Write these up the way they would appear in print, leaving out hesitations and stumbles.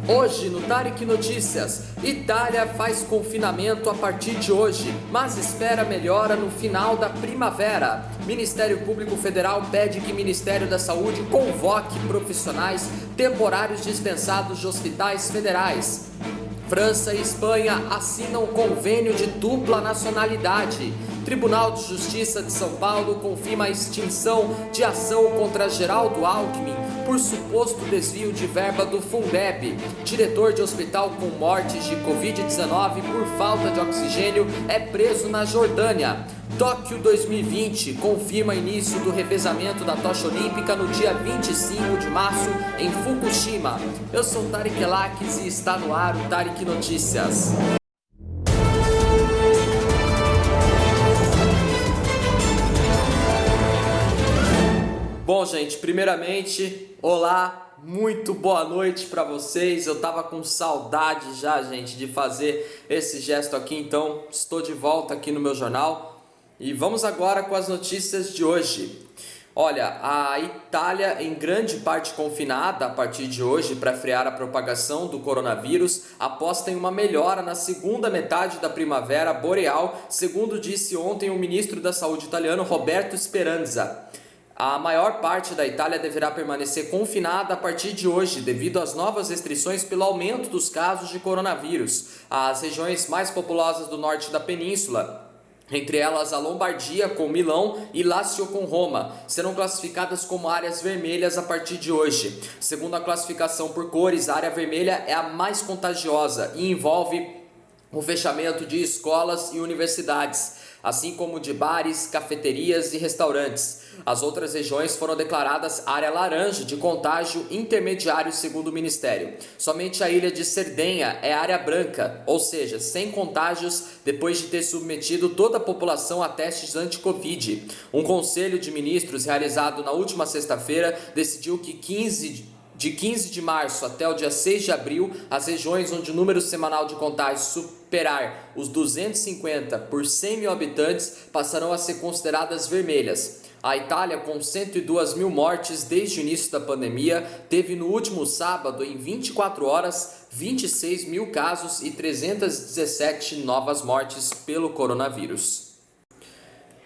Hoje no Tarek Notícias, Itália faz confinamento a partir de hoje, mas espera melhora no final da primavera. Ministério Público Federal pede que o Ministério da Saúde convoque profissionais temporários dispensados de hospitais federais. França e Espanha assinam convênio de dupla nacionalidade. Tribunal de Justiça de São Paulo confirma a extinção de ação contra Geraldo Alckmin por suposto desvio de verba do Fundeb. Diretor de hospital com mortes de Covid-19 por falta de oxigênio é preso na Jordânia. Tóquio 2020 confirma início do revezamento da tocha olímpica no dia 25 de março em Fukushima. Eu sou Tarek Elaques e está no ar o Tarek Notícias. Bom, gente, primeiramente, olá, muito boa noite para vocês. Eu tava com saudade já, gente, de fazer esse gesto aqui, então estou de volta aqui no meu jornal. E vamos agora com as notícias de hoje. Olha, a Itália, em grande parte confinada a partir de hoje para frear a propagação do coronavírus, aposta em uma melhora na segunda metade da primavera boreal, segundo disse ontem o ministro da Saúde italiano Roberto Speranza. A maior parte da Itália deverá permanecer confinada a partir de hoje, devido às novas restrições pelo aumento dos casos de coronavírus. As regiões mais populosas do norte da península, entre elas a Lombardia com Milão e Lácio com Roma, serão classificadas como áreas vermelhas a partir de hoje. Segundo a classificação por cores, a área vermelha é a mais contagiosa e envolve o fechamento de escolas e universidades, assim como de bares, cafeterias e restaurantes. As outras regiões foram declaradas área laranja de contágio intermediário, segundo o Ministério. Somente a ilha de Cerdenha é área branca, ou seja, sem contágios, depois de ter submetido toda a população a testes anti-Covid. Um conselho de ministros realizado na última sexta-feira decidiu que de 15 de março até o dia 6 de abril, as regiões onde o número semanal de contágios superar os 250 por 100 mil habitantes passarão a ser consideradas vermelhas. A Itália, com 102 mil mortes desde o início da pandemia, teve no último sábado, em 24 horas, 26 mil casos e 317 novas mortes pelo coronavírus.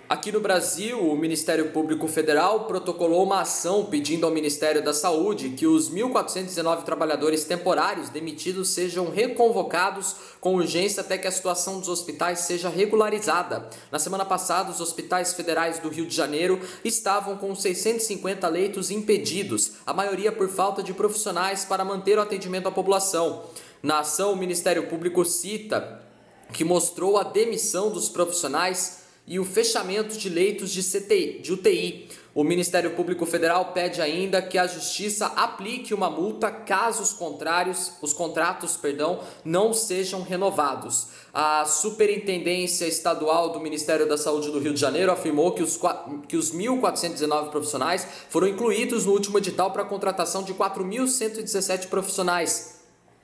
Aqui no Brasil, o Ministério Público Federal protocolou uma ação pedindo ao Ministério da Saúde que os 1.419 trabalhadores temporários demitidos sejam reconvocados com urgência até que a situação dos hospitais seja regularizada. Na semana passada, os hospitais federais do Rio de Janeiro estavam com 650 leitos impedidos, a maioria por falta de profissionais para manter o atendimento à população. Na ação, o Ministério Público cita que mostrou a demissão dos profissionais e o fechamento de leitos de UTI. O Ministério Público Federal pede ainda que a Justiça aplique uma multa caso os contratos não sejam renovados. A Superintendência Estadual do Ministério da Saúde do Rio de Janeiro afirmou que os 1.419 profissionais foram incluídos no último edital para a contratação de 4.117 profissionais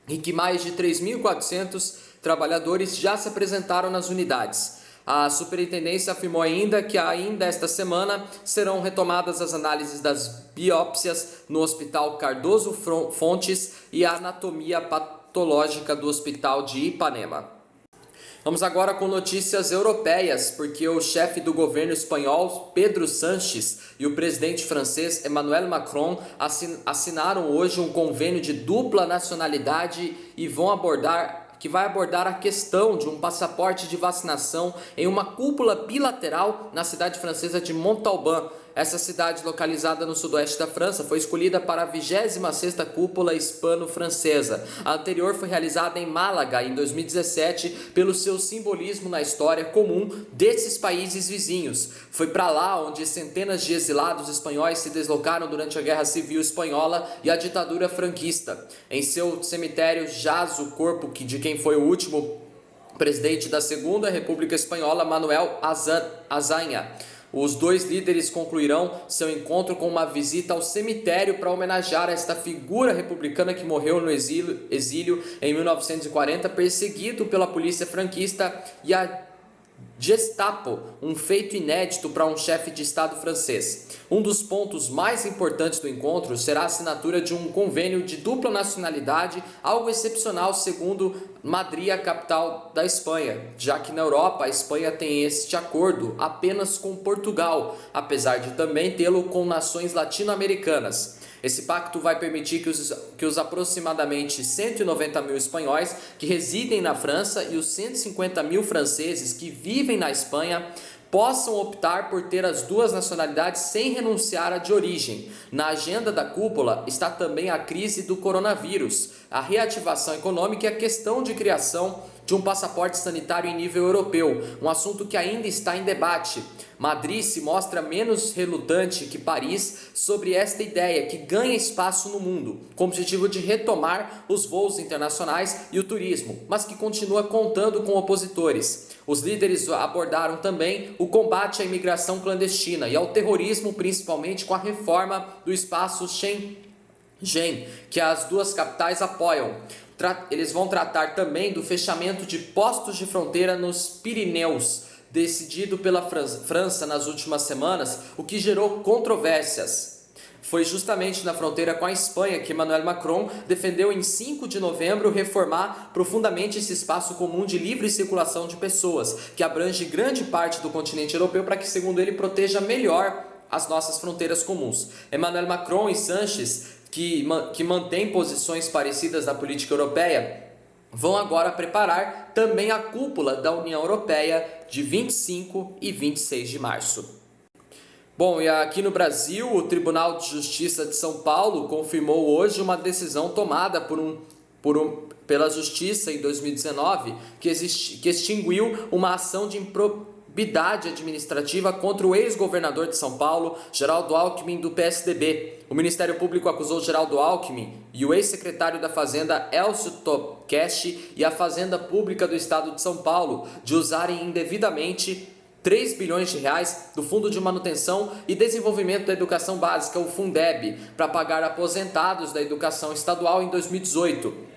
e que mais de 3.400 trabalhadores já se apresentaram nas unidades. A superintendência afirmou ainda que ainda esta semana serão retomadas as análises das biópsias no Hospital Cardoso Fontes e a anatomia patológica do Hospital de Ipanema. Vamos agora com notícias europeias, porque o chefe do governo espanhol, Pedro Sánchez, e o presidente francês, Emmanuel Macron, assinaram hoje um convênio de dupla nacionalidade e vai abordar a questão de um passaporte de vacinação em uma cúpula bilateral na cidade francesa de Montauban. Essa cidade, localizada no sudoeste da França, foi escolhida para a 26ª cúpula hispano-francesa. A anterior foi realizada em Málaga, em 2017, pelo seu simbolismo na história comum desses países vizinhos. Foi para lá onde centenas de exilados espanhóis se deslocaram durante a Guerra Civil Espanhola e a ditadura franquista. Em seu cemitério jaz o corpo de quem foi o último presidente da Segunda República Espanhola, Manuel Azaña. Os dois líderes concluirão seu encontro com uma visita ao cemitério para homenagear esta figura republicana que morreu no exílio em 1940, perseguido pela polícia franquista, e a Gestapo, um feito inédito para um chefe de Estado francês. Um dos pontos mais importantes do encontro será a assinatura de um convênio de dupla nacionalidade, algo excepcional segundo Madrid, a capital da Espanha, já que na Europa a Espanha tem este acordo apenas com Portugal, apesar de também tê-lo com nações latino-americanas. Esse pacto vai permitir que os aproximadamente 190 mil espanhóis que residem na França e os 150 mil franceses que vivem na Espanha possam optar por ter as duas nacionalidades sem renunciar à de origem. Na agenda da cúpula está também a crise do coronavírus, a reativação econômica e a questão de criação de um passaporte sanitário em nível europeu, um assunto que ainda está em debate. Madrid se mostra menos relutante que Paris sobre esta ideia que ganha espaço no mundo, com o objetivo de retomar os voos internacionais e o turismo, mas que continua contando com opositores. Os líderes abordaram também o combate à imigração clandestina e ao terrorismo, principalmente com a reforma do espaço Schengen, que as duas capitais apoiam. Eles vão tratar também do fechamento de postos de fronteira nos Pirineus, decidido pela França nas últimas semanas, o que gerou controvérsias. Foi justamente na fronteira com a Espanha que Emmanuel Macron defendeu em 5 de novembro reformar profundamente esse espaço comum de livre circulação de pessoas, que abrange grande parte do continente europeu para que, segundo ele, proteja melhor as nossas fronteiras comuns. Emmanuel Macron e Sánchez, que mantêm posições parecidas na política europeia, vão agora preparar também a cúpula da União Europeia de 25 e 26 de março. Bom, e aqui no Brasil, o Tribunal de Justiça de São Paulo confirmou hoje uma decisão tomada pela Justiça em 2019 que extinguiu uma ação de improbidade administrativa contra o ex-governador de São Paulo, Geraldo Alckmin, do PSDB. O Ministério Público acusou Geraldo Alckmin e o ex-secretário da Fazenda, Elcio Tokeshi, e a Fazenda Pública do Estado de São Paulo de usarem indevidamente 3 bilhões de reais do Fundo de Manutenção e Desenvolvimento da Educação Básica, o Fundeb, para pagar aposentados da educação estadual em 2018.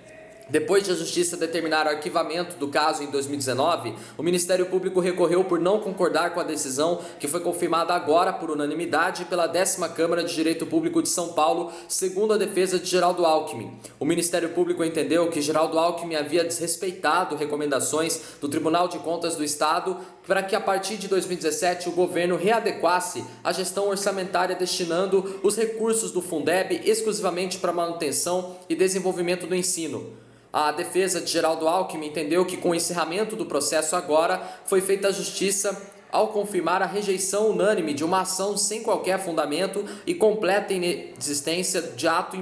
Depois de a Justiça determinar o arquivamento do caso em 2019, o Ministério Público recorreu por não concordar com a decisão, que foi confirmada agora por unanimidade pela 10ª Câmara de Direito Público de São Paulo, segundo a defesa de Geraldo Alckmin. O Ministério Público entendeu que Geraldo Alckmin havia desrespeitado recomendações do Tribunal de Contas do Estado para que a partir de 2017 o governo readequasse a gestão orçamentária destinando os recursos do Fundeb exclusivamente para manutenção e desenvolvimento do ensino. A defesa de Geraldo Alckmin entendeu que com o encerramento do processo agora foi feita a justiça ao confirmar a rejeição unânime de uma ação sem qualquer fundamento e completa inexistência de ato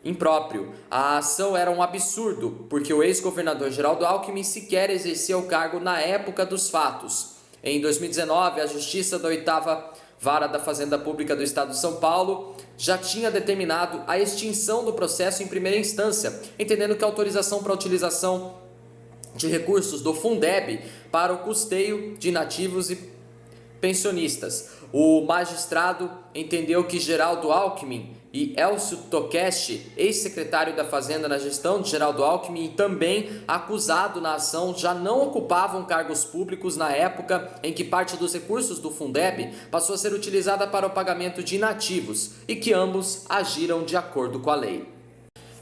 impróprio. A ação era um absurdo, porque o ex-governador Geraldo Alckmin sequer exercia o cargo na época dos fatos. Em 2019, a Justiça da 8ª Vara da Fazenda Pública do Estado de São Paulo já tinha determinado a extinção do processo em primeira instância, entendendo que a autorização para a utilização de recursos do Fundeb para o custeio de inativos e pensionistas. O magistrado entendeu que Geraldo Alckmin e Elcio Tokeshi, ex-secretário da Fazenda na gestão de Geraldo Alckmin e também acusado na ação, já não ocupavam cargos públicos na época em que parte dos recursos do Fundeb passou a ser utilizada para o pagamento de inativos e que ambos agiram de acordo com a lei.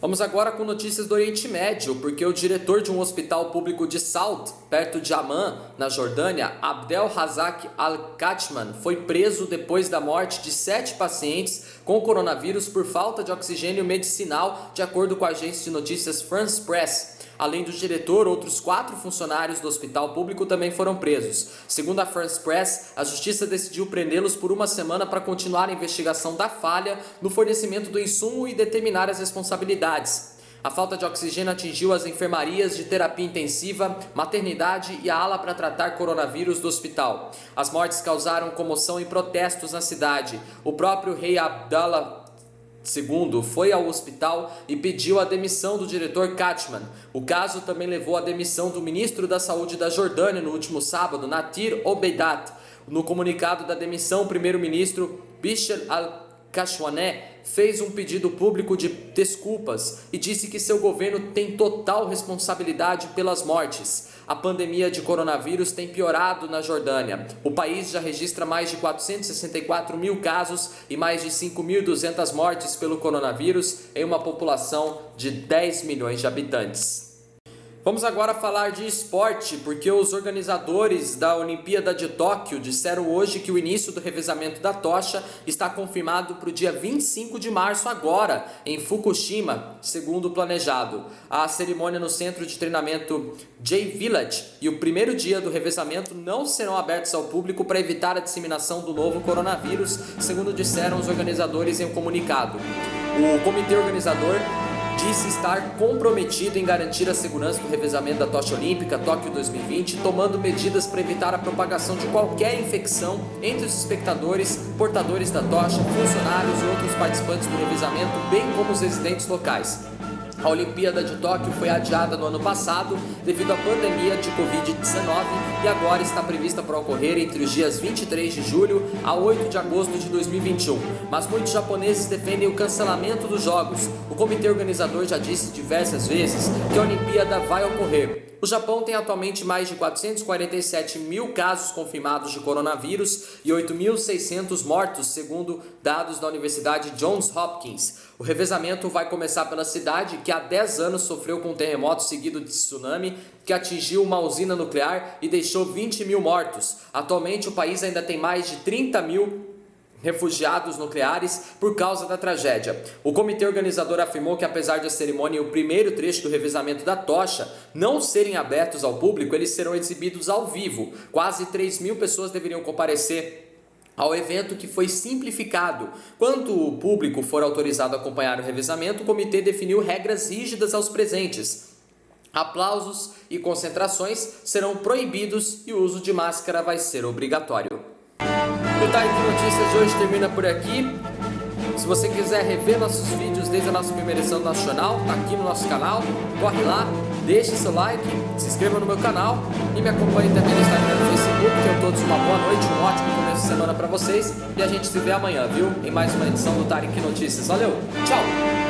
Vamos agora com notícias do Oriente Médio, porque o diretor de um hospital público de Saud, perto de Amman, na Jordânia, Abdel Razak Al-Kachman, foi preso depois da morte de 7 pacientes com coronavírus por falta de oxigênio medicinal, de acordo com a agência de notícias France Press. Além do diretor, outros 4 funcionários do hospital público também foram presos. Segundo a France Press, a justiça decidiu prendê-los por uma semana para continuar a investigação da falha no fornecimento do insumo e determinar as responsabilidades. A falta de oxigênio atingiu as enfermarias de terapia intensiva, maternidade e a ala para tratar coronavírus do hospital. As mortes causaram comoção e protestos na cidade. O próprio rei Abdallah II foi ao hospital e pediu a demissão do diretor Kachman. O caso também levou à demissão do ministro da Saúde da Jordânia no último sábado, Natir Obeidat. No comunicado da demissão, o primeiro-ministro Bishr al-Kashwaneh fez um pedido público de desculpas e disse que seu governo tem total responsabilidade pelas mortes. A pandemia de coronavírus tem piorado na Jordânia. O país já registra mais de 464 mil casos e mais de 5.200 mortes pelo coronavírus em uma população de 10 milhões de habitantes. Vamos agora falar de esporte, porque os organizadores da Olimpíada de Tóquio disseram hoje que o início do revezamento da tocha está confirmado para o dia 25 de março agora, em Fukushima, segundo o planejado. A cerimônia no centro de treinamento J-Village e o primeiro dia do revezamento não serão abertos ao público para evitar a disseminação do novo coronavírus, segundo disseram os organizadores em um comunicado. O comitê organizador disse estar comprometido em garantir a segurança do revezamento da tocha olímpica Tóquio 2020, tomando medidas para evitar a propagação de qualquer infecção entre os espectadores, portadores da tocha, funcionários e outros participantes do revezamento, bem como os residentes locais. A Olimpíada de Tóquio foi adiada no ano passado devido à pandemia de Covid-19 e agora está prevista para ocorrer entre os dias 23 de julho a 8 de agosto de 2021. Mas muitos japoneses defendem o cancelamento dos Jogos. O comitê organizador já disse diversas vezes que a Olimpíada vai ocorrer. O Japão tem atualmente mais de 447 mil casos confirmados de coronavírus e 8.600 mortos, segundo dados da Universidade Johns Hopkins. O revezamento vai começar pela cidade, que há 10 anos sofreu com um terremoto seguido de tsunami, que atingiu uma usina nuclear e deixou 20 mil mortos. Atualmente, o país ainda tem mais de 30 mil refugiados nucleares por causa da tragédia. O comitê organizador afirmou que, apesar da cerimônia e o primeiro trecho do revezamento da tocha não serem abertos ao público, eles serão exibidos ao vivo. Quase 3 mil pessoas deveriam comparecer ao evento, que foi simplificado. Quando o público for autorizado a acompanhar o revezamento, o comitê definiu regras rígidas aos presentes. Aplausos e concentrações serão proibidos e o uso de máscara vai ser obrigatório. O Tarek Notícias de hoje termina por aqui. Se você quiser rever nossos vídeos desde a nossa primeira edição nacional, tá aqui no nosso canal, corre lá, deixe seu like, se inscreva no meu canal e me acompanhe também no Instagram e no Facebook. Tenham todos uma boa noite, um ótimo começo de semana para vocês e a gente se vê amanhã, viu? Em mais uma edição do Tarek Notícias. Valeu, tchau!